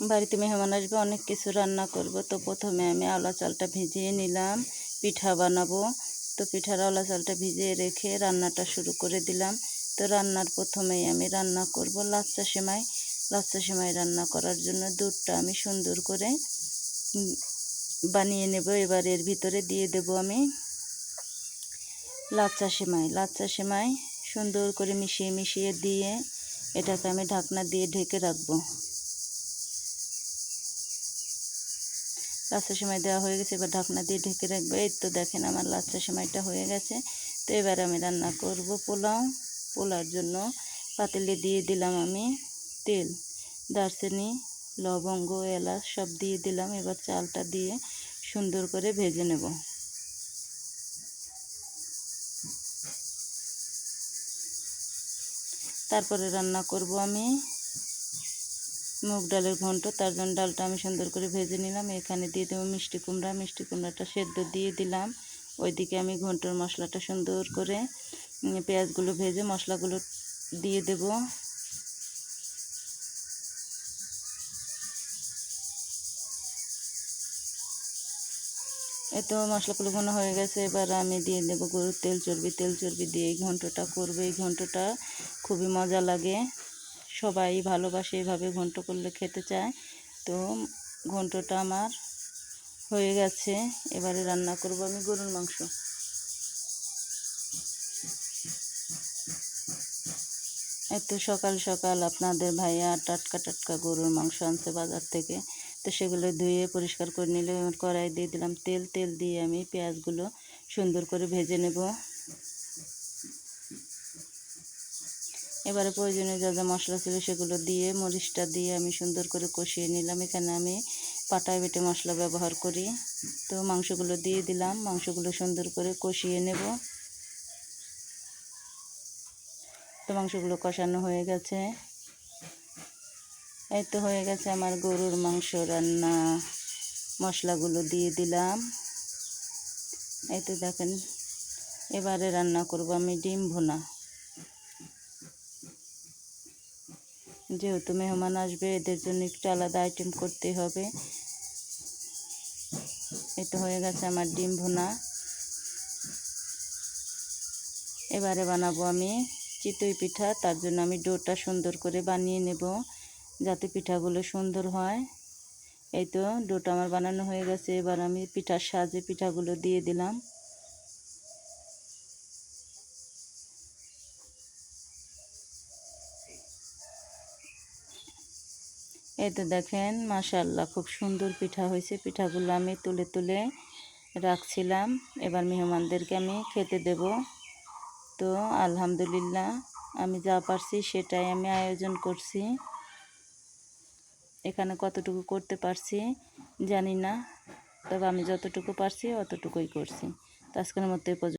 বাড়িতে মেহমান আসবে, অনেক কিছু রান্না করব। তো প্রথমে আমি আওলা চালটা ভিজিয়ে নিলাম, পিঠা বানাবো। তো পিঠার আওলা চালটা ভিজিয়ে রেখে রান্নাটা শুরু করে দিলাম। তো রান্নার প্রথমেই আমি রান্না করব লাচ্ছা সেমাই। লাচ্ছা সেমাই রান্না করার জন্য দুধটা আমি সুন্দর করে বানিয়ে নেব। এবার এর ভিতরে দিয়ে দেব আমি লাচ্ছা সেমাই। লাচ্ছা সেমাই সুন্দর করে মিশিয়ে মিশিয়ে দিয়ে এটাকে আমি ঢাকনা দিয়ে ঢেকে রাখবো। লাচ্ছা সেমাই দেওয়া হয়ে গেছে, এবার ঢাকনা দিয়ে ঢেকে রাখবো। এই তো দেখেন আমার লাচ্ছা সেমাইটা হয়ে গেছে। তো এবার আমি রান্না করব পোলাও। পোলাওর জন্য পাতিলে দিয়ে দিলাম আমি তেল, দারচিনি, লবঙ্গ, এলাচ সব দিয়ে দিলাম। এবার চালটা দিয়ে সুন্দর করে ভেজে নেব। তারপরে রান্না করব আমি মুগ ডালের ঘন্ট। তার জন্য ডালটা আমি সুন্দর করে ভেজে নিলাম। এখানে দিয়ে দেবো মিষ্টি কুমড়া। মিষ্টি কুমড়াটা সেদ্ধ দিয়ে দিলাম। ওইদিকে আমি ঘন্টর মশলাটা সুন্দর করে পেঁয়াজগুলো ভেজে মশলাগুলো দিয়ে দেব। এতো মশলাগুলো ঘন হয়ে গেছে। এবার আমি দিয়ে দেবো গরুর তেল চর্বি। তেল চর্বি দিয়ে এই ঘন্টটা করবো। এই ঘন্টটা খুবই মজা লাগে, সবাই ভালোবাসে, এইভাবে ঘন্ট করলে খেতে চায়। তো ঘন্টটা আমার হয়ে গেছে। এবারে রান্না করব আমি গরুর মাংস। এত সকাল সকাল আপনাদের ভাইয়া টাটকা টাটকা গরুর মাংস আনছে বাজার থেকে। তো সেগুলো ধুয়ে পরিষ্কার করে নিলে কড়াই দিয়ে দিলাম তেল। তেল দিয়ে আমি পেঁয়াজগুলো সুন্দর করে ভেজে নেব। এবারে প্রয়োজনীয় যা যা মশলা ছিল সেগুলো দিয়ে মরিচটা দিয়ে আমি সুন্দর করে কষিয়ে নিলাম। এখানে আমি পাটায় বেটে মশলা ব্যবহার করি। তো মাংসগুলো দিয়ে দিলাম, মাংসগুলো সুন্দর করে কষিয়ে নেব। তো মাংসগুলো কষানো হয়ে গেছে। এই তো হয়ে গেছে আমার গরুর মাংস রান্না। মশলাগুলো দিয়ে দিলাম। এই তো দেখেন, এবারে রান্না করব আমি ডিম ভুনা। যেহেতু মেহমান আসবে, এদের জন্য একটু আলাদা আইটেম করতে হবে। এই তো হয়ে গেছে আমার ডিম ভুনা। এবারে বানাবো আমি চিতই পিঠা। তার জন্য আমি ডোটা সুন্দর করে বানিয়ে নেব যাতে পিঠাগুলো সুন্দর হয়। এই তো ডোটা আমার বানানো হয়ে গেছে। এবার আমি পিঠার সাজে পিঠাগুলো দিয়ে দিলাম। এই তো দেখেন মাশাআল্লাহ খুব সুন্দর পিঠা হয়েছে। পিঠাগুলো আমি তুলে তুলে রাখছিলাম, এবার মেহমানদেরকে আমি খেতে দেব। তো আলহামদুলিল্লাহ আমি যা পারছি সেটাই আমি আয়োজন করছি। এখানে কতটুকু করতে পারছি জানি না, তবে আমি যতটুকু পারছি অতটুকুই করছি। তো আজকের মতো এই পর্যন্ত।